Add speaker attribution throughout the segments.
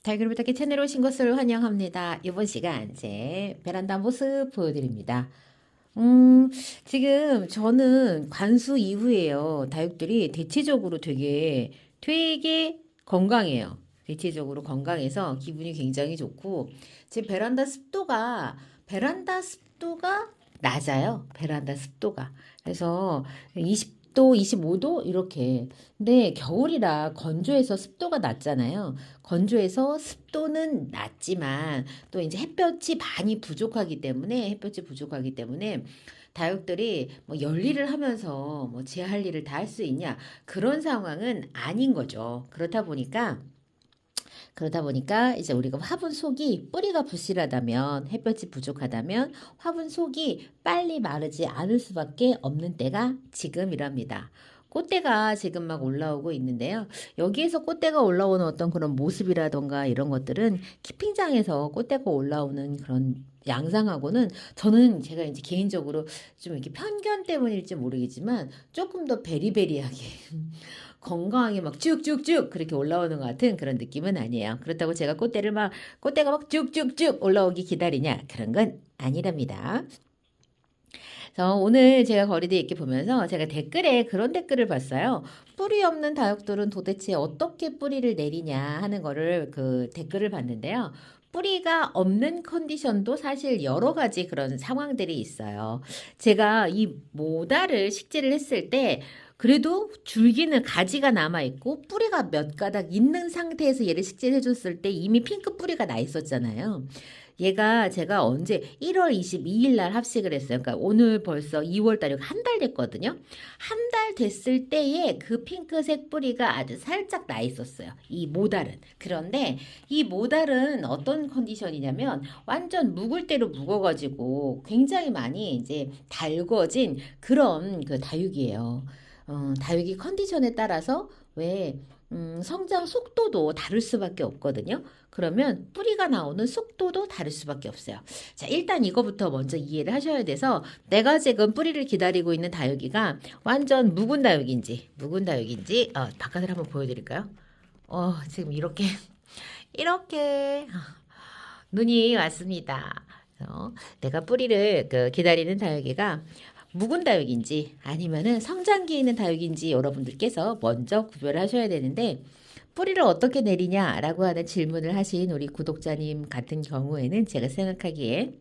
Speaker 1: 달걀 부탁해 채널에 오신 것을 환영합니다. 이번 시간 제 베란다 모습 보여드립니다. 음, 지금 저는 관수 이후에요. 다육들이 대체적으로 되게 건강해요. 대체적으로 건강해서 기분이 굉장히 좋고, 제 베란다 습도가 낮아요. 베란다 습도가. 그래서 20도, 25도 이렇게. 근데 겨울이라 건조해서 습도가 낮잖아요. 건조해서 습도는 낮지만 또 이제 햇볕이 부족하기 때문에 다육들이 뭐 열일을 하면서 뭐 제 할 일을 다 할 수 있냐 그런 상황은 아닌 거죠. 그러다 보니까 이제 우리가 화분 속이 뿌리가 부실하다면 햇볕이 부족하다면 화분 속이 빨리 마르지 않을 수밖에 없는 때가 지금이랍니다. 꽃대가 지금 막 올라오고 있는데요. 여기에서 꽃대가 올라오는 어떤 그런 모습이라던가 이런 것들은 키핑장에서 꽃대가 올라오는 그런 양상하고는 저는 제가 이제 개인적으로 좀 이렇게 편견 때문일지 모르겠지만 조금 더 베리베리하게 건강하게 막 쭉쭉쭉 그렇게 올라오는 것 같은 그런 느낌은 아니에요. 그렇다고 제가 꽃대가 막 쭉쭉쭉 올라오기 기다리냐? 그런 건 아니랍니다. 그래서 오늘 제가 거리대 읽기 보면서 제가 댓글에 그런 댓글을 봤어요. 뿌리 없는 다육들은 도대체 어떻게 뿌리를 내리냐 하는 거를 그 댓글을 봤는데요. 뿌리가 없는 컨디션도 사실 여러 가지 그런 상황들이 있어요. 제가 이 모다를 식재를 했을 때 그래도 줄기는 가지가 남아있고 뿌리가 몇 가닥 있는 상태에서 얘를 식재를 해줬을 때 이미 핑크 뿌리가 나 있었잖아요. 얘가 제가 언제 1월 22일 날 합식을 했어요. 그러니까 오늘 벌써 2월 달이고 한 달 됐거든요. 한 달 됐을 때에 그 핑크색 뿌리가 아주 살짝 나 있었어요. 이 모달은. 그런데 이 모달은 어떤 컨디션이냐면 완전 묵을 대로 묵어가지고 굉장히 많이 이제 달궈진 그런 그 다육이에요. 다육이 컨디션에 따라서 왜 성장 속도도 다를 수밖에 없거든요. 그러면 뿌리가 나오는 속도도 다를 수밖에 없어요. 자, 일단 이거부터 먼저 이해를 하셔야 돼서 내가 지금 뿌리를 기다리고 있는 다육이가 완전 묵은 다육인지 바깥을 한번 보여드릴까요? 지금 이렇게 눈이 왔습니다. 내가 뿌리를 기다리는 다육이가 묵은 다육인지 아니면은 성장기에 있는 다육인지 여러분들께서 먼저 구별을 하셔야 되는데 뿌리를 어떻게 내리냐라고 하는 질문을 하신 우리 구독자님 같은 경우에는 제가 생각하기에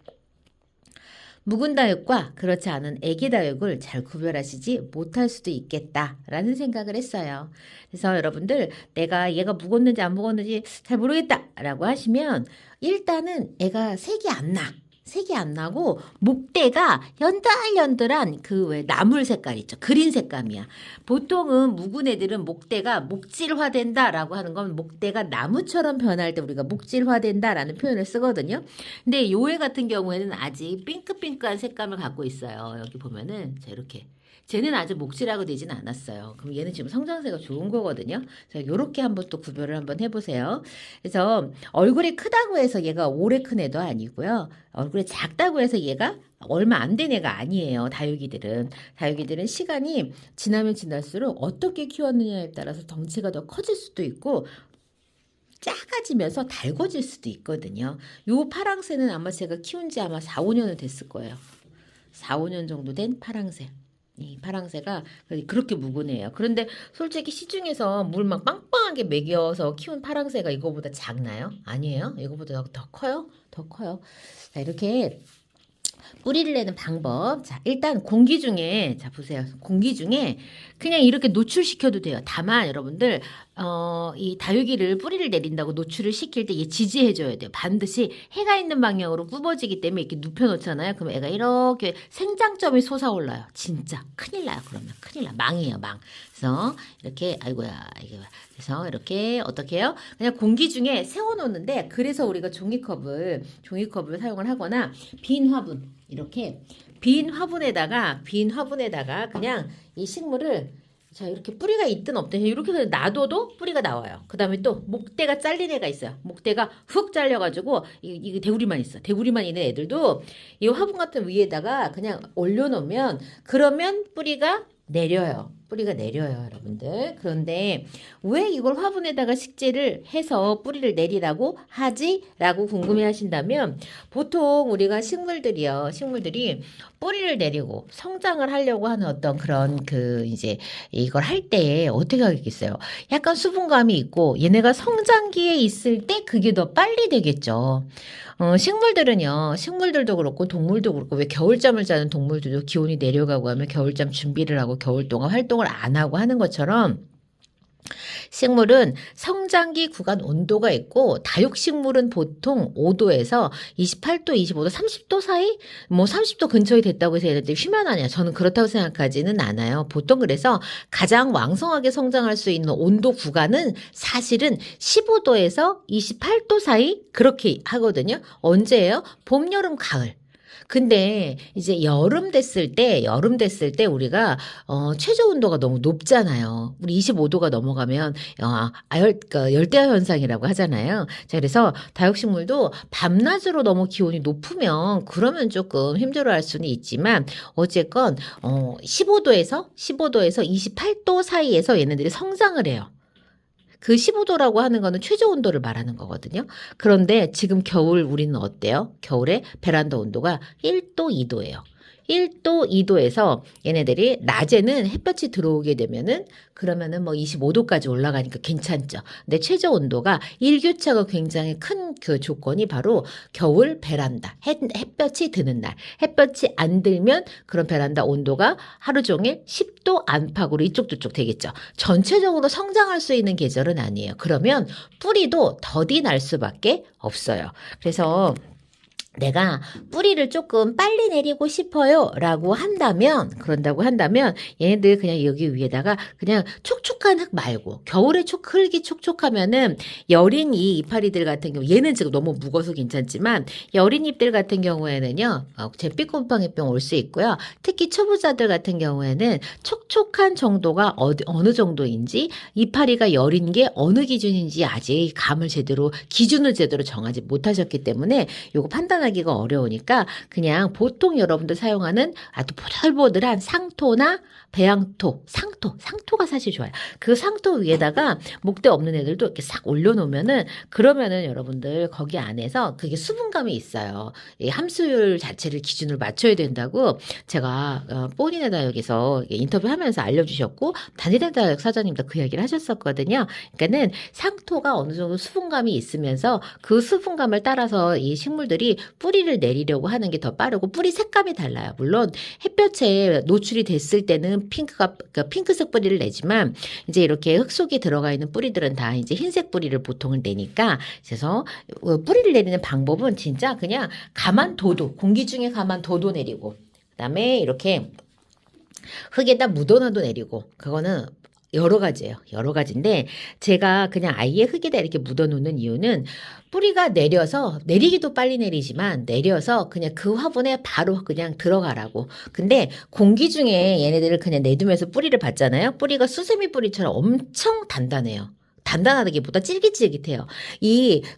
Speaker 1: 묵은 다육과 그렇지 않은 애기 다육을 잘 구별하시지 못할 수도 있겠다라는 생각을 했어요. 그래서 여러분들 내가 얘가 묵었는지 안 묵었는지 잘 모르겠다라고 하시면 일단은 애가 색이 안 나고 목대가 연들연들한 그 왜 나물 색깔 있죠. 그린 색감이야. 보통은 묵은 애들은 목대가 목질화된다라고 하는 건 목대가 나무처럼 변할 때 우리가 목질화된다라는 표현을 쓰거든요. 근데 요애 같은 경우에는 아직 핑크핑크한 색감을 갖고 있어요. 여기 보면은 자 이렇게 쟤는 아직 목질하고 되진 않았어요. 그럼 얘는 지금 성장세가 좋은 거거든요. 그래서 요렇게 한번 또 구별을 한번 해보세요. 그래서 얼굴이 크다고 해서 얘가 오래 큰 애도 아니고요. 얼굴이 작다고 해서 얘가 얼마 안 된 애가 아니에요. 다육이들은 시간이 지나면 지날수록 어떻게 키웠느냐에 따라서 덩치가 더 커질 수도 있고 작아지면서 달궈질 수도 있거든요. 요 파랑새는 아마 제가 키운 지 아마 4, 5년은 됐을 거예요. 4, 5년 정도 된 파랑새. 이 파랑새가 그렇게 묵은해요. 그런데 솔직히 시중에서 물 막 빵빵하게 먹여서 키운 파랑새가 이거보다 작나요? 아니에요. 이거보다 더 커요. 더 커요. 자, 이렇게 뿌리를 내는 방법. 자, 일단 자, 보세요. 공기 중에 그냥 이렇게 노출시켜도 돼요. 다만 여러분들, 이 다육이를 뿌리를 내린다고 노출을 시킬 때 얘 지지해줘야 돼요. 반드시 해가 있는 방향으로 굽어지기 때문에 이렇게 눕혀놓잖아요. 그럼 애가 이렇게 생장점이 솟아올라요. 진짜. 큰일 나요. 그러면. 큰일 나. 망이에요. 망. 그래서 이렇게, 아이고야, 이게. 그래서 이렇게 어떻게 해요? 그냥 공기 중에 세워놓는데 그래서 우리가 종이컵을 사용을 하거나 빈 화분 이렇게 빈 화분에다가 그냥 이 식물을 자 이렇게 뿌리가 있든 없든 이렇게 그냥 놔둬도 뿌리가 나와요. 그 다음에 또 목대가 잘린 애가 있어요. 목대가 훅 잘려가지고 이게 대구리만 있어. 대구리만 있는 애들도 이 화분 같은 위에다가 그냥 올려놓으면 그러면 뿌리가 내려요. 뿌리가 내려요, 여러분들. 그런데 왜 이걸 화분에다가 식재를 해서 뿌리를 내리라고 하지? 라고 궁금해 하신다면 보통 우리가 식물들이 뿌리를 내리고 성장을 하려고 하는 어떤 그런 이제 이걸 할 때 어떻게 하겠어요? 약간 수분감이 있고 얘네가 성장기에 있을 때 그게 더 빨리 되겠죠. 식물들도 그렇고 동물도 그렇고 왜 겨울잠을 자는 동물들도 기온이 내려가고 하면 겨울잠 준비를 하고 겨울 동안 활동을 안 하고 하는 것처럼 식물은 성장기 구간 온도가 있고 다육식물은 보통 5도에서 28도, 25도, 30도 사이? 뭐 30도 근처에 됐다고 해서 얘네들이 휴면하냐? 저는 그렇다고 생각하지는 않아요. 보통 그래서 가장 왕성하게 성장할 수 있는 온도 구간은 사실은 15도에서 28도 사이 그렇게 하거든요. 언제예요? 봄, 여름, 가을. 근데 이제 여름 됐을 때 우리가 최저 온도가 너무 높잖아요. 우리 25도가 넘어가면 열대야 현상이라고 하잖아요. 자, 그래서 다육식물도 밤낮으로 너무 기온이 높으면 그러면 조금 힘들어할 수는 있지만 어쨌건 15도에서 28도 사이에서 얘네들이 성장을 해요. 그 15도라고 하는 거는 최저 온도를 말하는 거거든요. 그런데 지금 겨울 우리는 어때요? 겨울에 베란다 온도가 1도, 2도예요. 1도, 2도에서 얘네들이 낮에는 햇볕이 들어오게 되면은 그러면은 뭐 25도까지 올라가니까 괜찮죠. 근데 최저 온도가 일교차가 굉장히 큰 그 조건이 바로 겨울 베란다. 햇볕이 드는 날. 햇볕이 안 들면 그런 베란다 온도가 하루 종일 10도 안팎으로 이쪽 저쪽 되겠죠. 전체적으로 성장할 수 있는 계절은 아니에요. 그러면 뿌리도 더디 날 수밖에 없어요. 그래서 내가 뿌리를 조금 빨리 내리고 싶어요 라고 그런다고 한다면 얘네들 그냥 여기 위에다가 그냥 촉촉한 흙 말고 겨울에 흙이 촉촉하면은 여린 이 이파리들 같은 경우 얘는 지금 너무 무거워서 괜찮지만 여린 잎들 같은 경우에는요 잿빛곰팡이병 올 수 있고요. 특히 초보자들 같은 경우에는 촉촉한 정도가 어느 정도인지 이파리가 여린 게 어느 기준인지 아직 기준을 제대로 정하지 못하셨기 때문에 요거 판단하기가 어려우니까 그냥 보통 여러분들 사용하는 아주 보들보들한 상토나 배양토, 상토가 사실 좋아요. 그 상토 위에다가 목대 없는 애들도 이렇게 싹 올려놓으면은 그러면은 여러분들 거기 안에서 그게 수분감이 있어요. 이 함수율 자체를 기준을 맞춰야 된다고 제가 뽀니네 다육에서 인터뷰하면서 알려주셨고 단일대 다육 사장님도 그 이야기를 하셨었거든요. 그러니까는 상토가 어느 정도 수분감이 있으면서 그 수분감을 따라서 이 식물들이 뿌리를 내리려고 하는 게 더 빠르고 뿌리 색감이 달라요. 물론 햇볕에 노출이 됐을 때는 핑크색 뿌리를 내지만 이제 이렇게 흙 속에 들어가 있는 뿌리들은 다 이제 흰색 뿌리를 보통을 내니까 그래서 뿌리를 내리는 방법은 진짜 그냥 공기 중에 가만 둬도 내리고 그다음에 이렇게 흙에다 묻어놔도 내리고 그거는 여러 가지예요. 여러 가지인데 제가 그냥 아예 흙에다 이렇게 묻어놓는 이유는 뿌리가 내리기도 빨리 내리지만 내려서 그냥 그 화분에 바로 그냥 들어가라고. 근데 공기 중에 얘네들을 그냥 내두면서 뿌리를 받잖아요. 뿌리가 수세미 뿌리처럼 엄청 단단해요. 단단하다기보다 찔깃찔깃해요.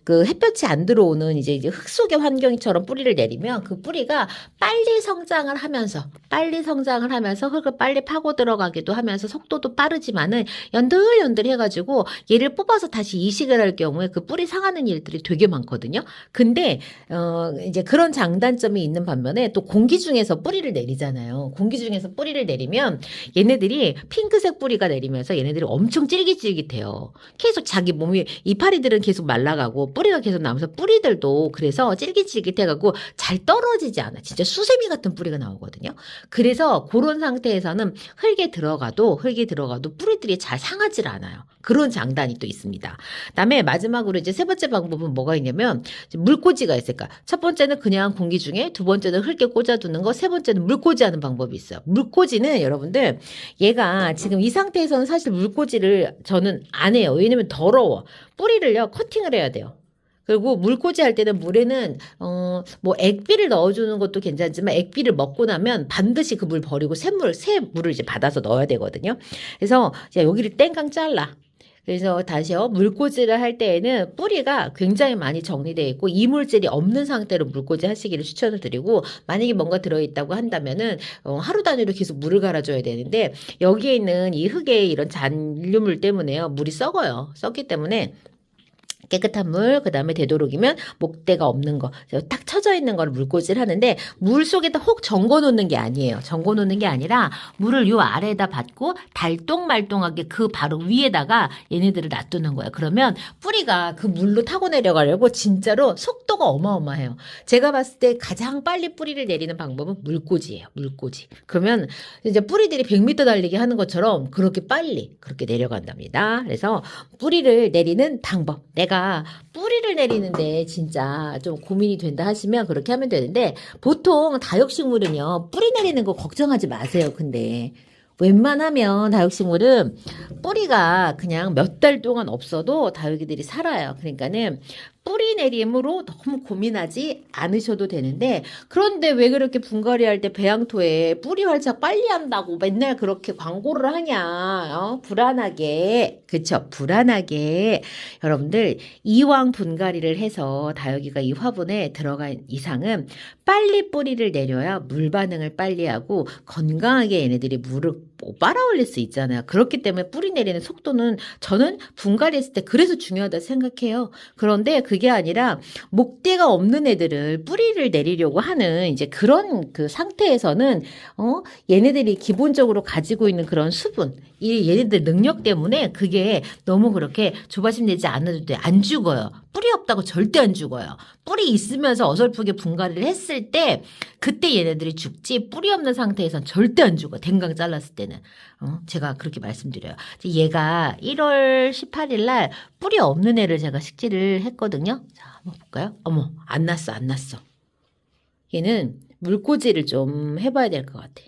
Speaker 1: 그 햇볕이 안 들어오는 이제 흙 속의 환경처럼 뿌리를 내리면 그 뿌리가 빨리 성장을 하면서 흙을 빨리 파고 들어가기도 하면서 속도도 빠르지만은 연들연들 해가지고 얘를 뽑아서 다시 이식을 할 경우에 그 뿌리 상하는 일들이 되게 많거든요. 근데 이제 그런 장단점이 있는 반면에 또 공기 중에서 뿌리를 내리잖아요. 공기 중에서 뿌리를 내리면 얘네들이 핑크색 뿌리가 내리면서 얘네들이 엄청 찔깃찔깃해요. 계속 자기 몸이 이파리들은 계속 말라가고 뿌리가 계속 나오면서 뿌리들도 그래서 찔깃찔깃해가고 잘 떨어지지 않아. 진짜 수세미 같은 뿌리가 나오거든요. 그래서 그런 상태에서는 흙에 들어가도 뿌리들이 잘 상하질 않아요. 그런 장단이 또 있습니다. 그다음에 마지막으로 이제 세 번째 방법은 뭐가 있냐면 물꽂이가 있을까. 첫 번째는 그냥 공기 중에, 두 번째는 흙에 꽂아두는 거, 세 번째는 물꽂이하는 방법이 있어요. 물꽂이는 여러분들 얘가 지금 이 상태에서는 사실 물꽂이를 저는 안 해요. 왜냐면 더러워. 뿌리를요 커팅을 해야 돼요. 그리고 물꽂이 할 때는 물에는 뭐 액비를 넣어주는 것도 괜찮지만 액비를 먹고 나면 반드시 그 물 버리고 새 물을 이제 받아서 넣어야 되거든요. 그래서 여기를 땡강 잘라. 그래서 다시요. 물꽂이를 할 때에는 뿌리가 굉장히 많이 정리되어 있고 이물질이 없는 상태로 물꽂이 하시기를 추천을 드리고 만약에 뭔가 들어있다고 한다면은 하루 단위로 계속 물을 갈아줘야 되는데 여기에 있는 이 흙의 이런 잔류물 때문에요. 물이 썩어요. 썩기 때문에 깨끗한 물, 그 다음에 되도록이면 목대가 없는 거, 딱 쳐져 있는 거를 물꽂이를 하는데 물 속에다 혹 잠궈 놓는 게 아니에요. 잠궈 놓는 게 아니라 물을 요 아래에다 받고 달동말동하게 그 바로 위에다가 얘네들을 놔두는 거예요. 그러면 뿌리가 그 물로 타고 내려가려고 진짜로 속도가 어마어마해요. 제가 봤을 때 가장 빨리 뿌리를 내리는 방법은 물꽂이예요. 물꽂이. 그러면 이제 뿌리들이 100m 달리기 하는 것처럼 그렇게 빨리 그렇게 내려간답니다. 그래서 뿌리를 내리는 방법. 내가 뿌리를 내리는데 진짜 좀 고민이 된다 하시면 그렇게 하면 되는데 보통 다육식물은요 뿌리 내리는 거 걱정하지 마세요. 근데 웬만하면 다육식물은 뿌리가 그냥 몇 달 동안 없어도 다육이들이 살아요. 그러니까는 뿌리 내림으로 너무 고민하지 않으셔도 되는데 그런데 왜 그렇게 분갈이 할 때 배양토에 뿌리 활착 빨리 한다고 맨날 그렇게 광고를 하냐. 불안하게. 그쵸? 불안하게. 여러분들 이왕 분갈이를 해서 다육이가 이 화분에 들어간 이상은 빨리 뿌리를 내려야 물 반응을 빨리 하고 건강하게 얘네들이 물을 빨아 올릴 수 있잖아요. 그렇기 때문에 뿌리 내리는 속도는 저는 분갈이 했을 때 그래서 중요하다 생각해요. 그런데 그게 아니라 목대가 없는 애들을 뿌리를 내리려고 하는 이제 그런 그 상태에서는 얘네들이 기본적으로 가지고 있는 그런 수분, 이 얘네들 능력 때문에 그게 너무 그렇게 조바심 내지 않아도 돼. 안 죽어요. 뿌리 없다고 절대 안 죽어요. 뿌리 있으면서 어설프게 분갈이를 했을 때 그때 얘네들이 죽지 뿌리 없는 상태에선 절대 안 죽어. 댕강 잘랐을 때는. 제가 그렇게 말씀드려요. 얘가 1월 18일 날 뿌리 없는 애를 제가 식재를 했거든요. 자, 한번 볼까요? 어머, 안 났어, 안 났어. 얘는 물꽂이를 좀 해봐야 될 것 같아.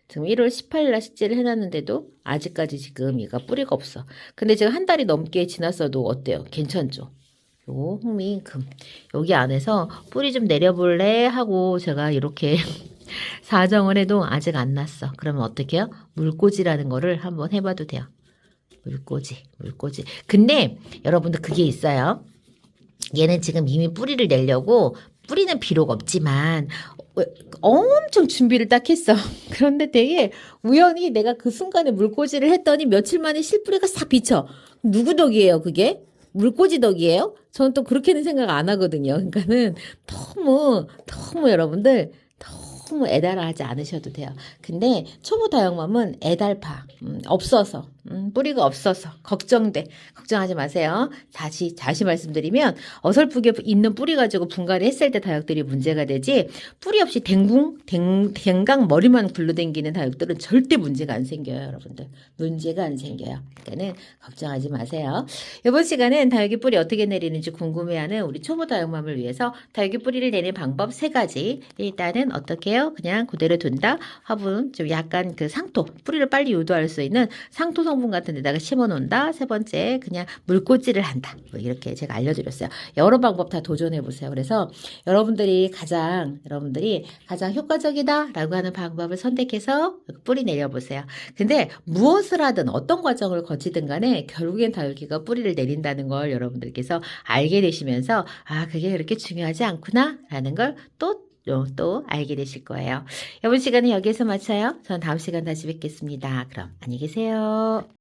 Speaker 1: 지금 1월 18일 날 식재를 해놨는데도 아직까지 지금 얘가 뿌리가 없어. 근데 제가 한 달이 넘게 지났어도 어때요? 괜찮죠? 요 홍미금 여기 안에서 뿌리 좀 내려볼래 하고 제가 이렇게 사정을 해도 아직 안 났어. 그러면 어떻게 해요? 물꽂이라는 거를 한번 해봐도 돼요. 물꽂이. 근데 여러분들 그게 있어요. 얘는 지금 이미 뿌리를 내려고 뿌리는 비록 없지만 엄청 준비를 딱 했어. 그런데 되게 우연히 내가 그 순간에 물꽂이를 했더니 며칠 만에 실뿌리가 싹 비쳐. 누구 덕이에요, 그게? 물꽂이 덕이에요? 저는 또 그렇게는 생각 안 하거든요. 그러니까는 너무 여러분들 너무 애달아하지 않으셔도 돼요. 근데 초보 다육맘은 애달파 없어서 뿌리가 없어서 걱정하지 마세요. 다시 말씀드리면 어설프게 있는 뿌리 가지고 분갈이 했을 때 다육들이 문제가 되지 뿌리 없이 댕강 머리만 굴러댕기는 다육들은 절대 문제가 안 생겨요. 여러분들 문제가 안 생겨요. 그러니까는 걱정하지 마세요. 이번 시간은 다육이 뿌리 어떻게 내리는지 궁금해하는 우리 초보 다육맘을 위해서 다육이 뿌리를 내리는 방법 3가지. 일단은 어떻게 해요? 그냥 그대로 둔다. 화분 좀 약간 그 상토 뿌리를 빨리 유도할 수 있는 상토 성분 같은 데다가 심어 놓는다. 3번째 그냥 물꽂이를 한다. 뭐 이렇게 제가 알려드렸어요. 여러 방법 다 도전해 보세요. 그래서 여러분들이 가장 효과적이다라고 하는 방법을 선택해서 뿌리 내려보세요. 근데 무엇을 하든 어떤 과정을 거치든 간에 결국엔 다육이가 뿌리를 내린다는 걸 여러분들께서 알게 되시면서 아 그게 그렇게 중요하지 않구나라는 걸 또 알게 되실 거예요. 이번 시간은 여기에서 마쳐요. 전 다음 시간 다시 뵙겠습니다. 그럼 안녕히 계세요.